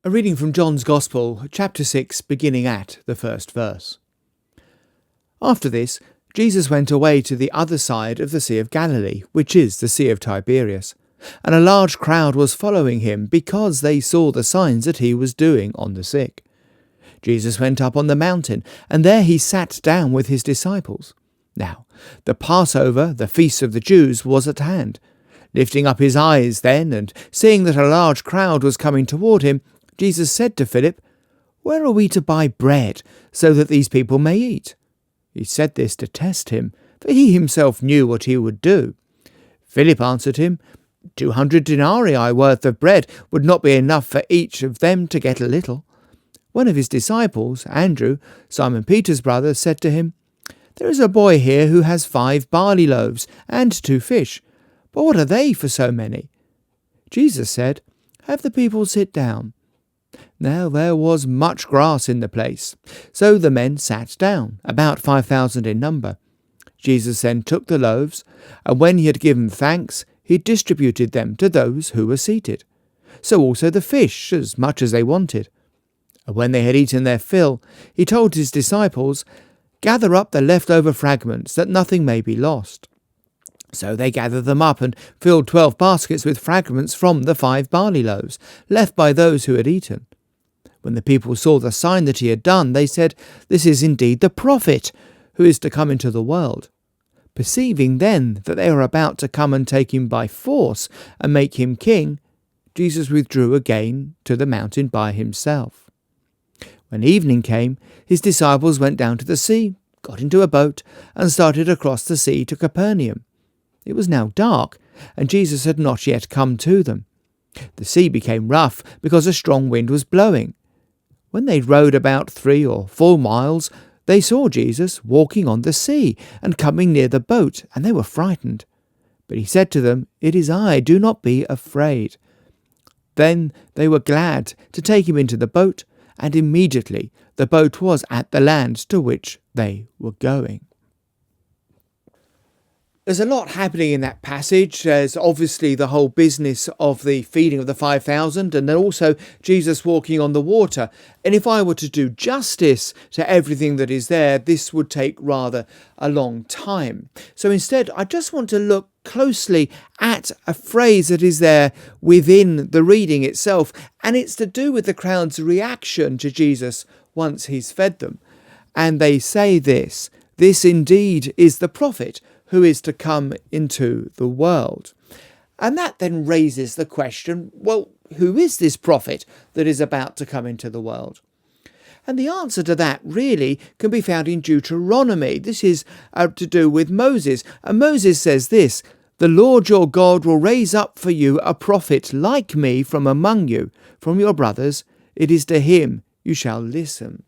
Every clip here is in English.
A reading from John's Gospel, chapter 6, beginning at the first verse. After this, Jesus went away to the other side of the Sea of Galilee, which is the Sea of Tiberias, and a large crowd was following him because they saw the signs that he was doing on the sick. Jesus went up on the mountain, and there he sat down with his disciples. Now, the Passover, the feast of the Jews, was at hand. Lifting up his eyes then, and seeing that a large crowd was coming toward him, Jesus said to Philip, "Where are we to buy bread, so that these people may eat?" He said this to test him, for he himself knew what he would do. Philip answered him, 200 denarii worth of bread would not be enough for each of them to get a little. One of his disciples, Andrew, Simon Peter's brother, said to him, "There is a boy here who has 5 barley loaves and 2 fish, but what are they for so many?" Jesus said, "Have the people sit down." Now there was much grass in the place, so the men sat down, about 5,000 in number. Jesus then took the loaves, and when he had given thanks, he distributed them to those who were seated. So also the fish, as much as they wanted. And when they had eaten their fill, he told his disciples, "Gather up the leftover fragments, that nothing may be lost." So they gathered them up and filled 12 baskets with fragments from the 5 barley loaves, left by those who had eaten. When the people saw the sign that he had done, they said, "This is indeed the prophet who is to come into the world." Perceiving then that they were about to come and take him by force and make him king, Jesus withdrew again to the mountain by himself. When evening came, his disciples went down to the sea, got into a boat, and started across the sea to Capernaum. It was now dark, and Jesus had not yet come to them. The sea became rough because a strong wind was blowing. When they rowed about 3 or 4 miles, they saw Jesus walking on the sea and coming near the boat, and they were frightened. But he said to them, "It is I, do not be afraid." Then they were glad to take him into the boat, and immediately the boat was at the land to which they were going. There's a lot happening in that passage. There's obviously the whole business of the feeding of the 5,000 and then also Jesus walking on the water. And if I were to do justice to everything that is there, this would take rather a long time. So instead, I just want to look closely at a phrase that is there within the reading itself, and it's to do with the crowd's reaction to Jesus once he's fed them. And they say this indeed is the prophet who is to come into the world. And that then raises the question, well, who is this prophet that is about to come into the world? And the answer to that really can be found in Deuteronomy. This is to do with Moses. And Moses says this, "The Lord your God will raise up for you a prophet like me from among you, from your brothers. It is to him you shall listen."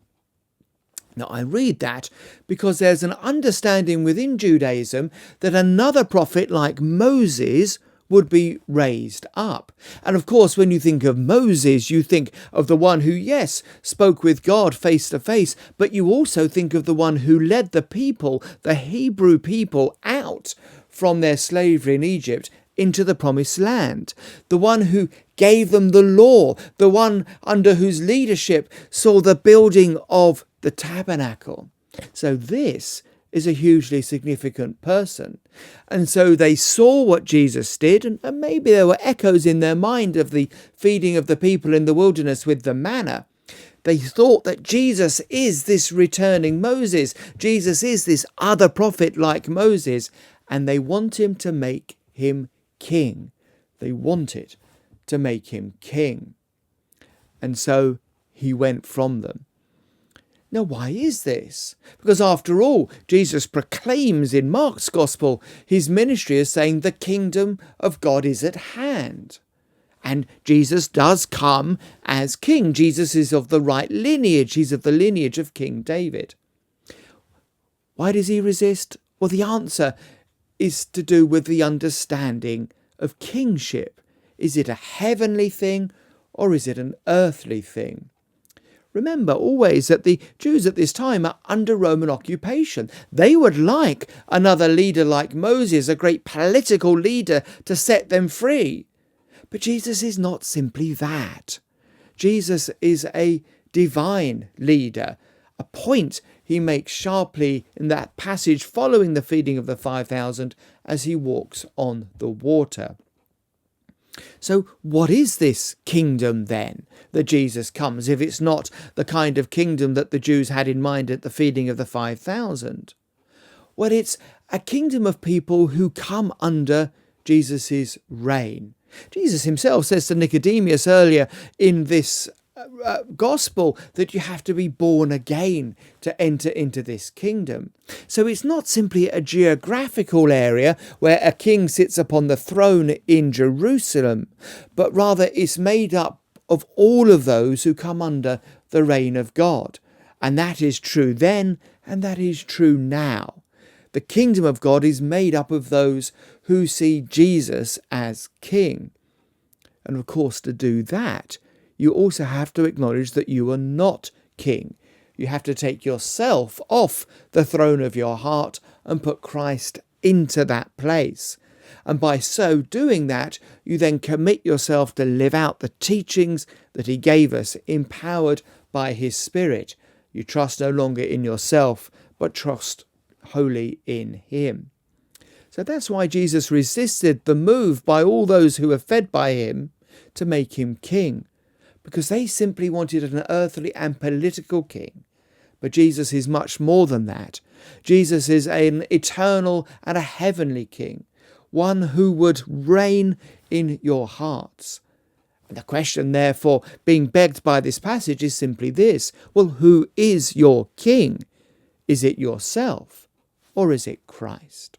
Now, I read that because there's an understanding within Judaism that another prophet like Moses would be raised up. And of course, when you think of Moses, you think of the one who, yes, spoke with God face to face, but you also think of the one who led the people, the Hebrew people, out from their slavery in Egypt into the promised land, the one who gave them the law, the one under whose leadership saw the building of the tabernacle. So this is a hugely significant person. And so they saw what Jesus did, and maybe there were echoes in their mind of the feeding of the people in the wilderness with the manna. They thought that Jesus is this returning Moses. Jesus is this other prophet like Moses, and they want him to make him king. They wanted to make him king. And so he went from them. Now, why is this? Because after all, Jesus proclaims in Mark's Gospel his ministry as saying the kingdom of God is at hand. And Jesus does come as king. Jesus is of the right lineage. He's of the lineage of King David. Why does he resist? Well, the answer is to do with the understanding of kingship. Is it a heavenly thing or is it an earthly thing? Remember always that the Jews at this time are under Roman occupation. They would like another leader like Moses, a great political leader, to set them free. But Jesus is not simply that. Jesus is a divine leader, a point he makes sharply in that passage following the feeding of the 5,000 as he walks on the water. So what is this kingdom then that Jesus comes, if it's not the kind of kingdom that the Jews had in mind at the feeding of the 5,000? Well, it's a kingdom of people who come under Jesus' reign. Jesus himself says to Nicodemus earlier in this gospel that you have to be born again to enter into this kingdom. So it's not simply a geographical area where a king sits upon the throne in Jerusalem, but rather it's made up of all of those who come under the reign of God. And that is true then, and that is true now. The kingdom of God is made up of those who see Jesus as king. And of course, to do that, you also have to acknowledge that you are not king. You have to take yourself off the throne of your heart and put Christ into that place. And by so doing that, you then commit yourself to live out the teachings that he gave us, empowered by his Spirit. You trust no longer in yourself, but trust wholly in him. So that's why Jesus resisted the move by all those who were fed by him to make him king, because they simply wanted an earthly and political king. But Jesus is much more than that. Jesus is an eternal and a heavenly king, one who would reign in your hearts. And the question, therefore, being begged by this passage is simply this: well, who is your king? Is it yourself, or is it Christ?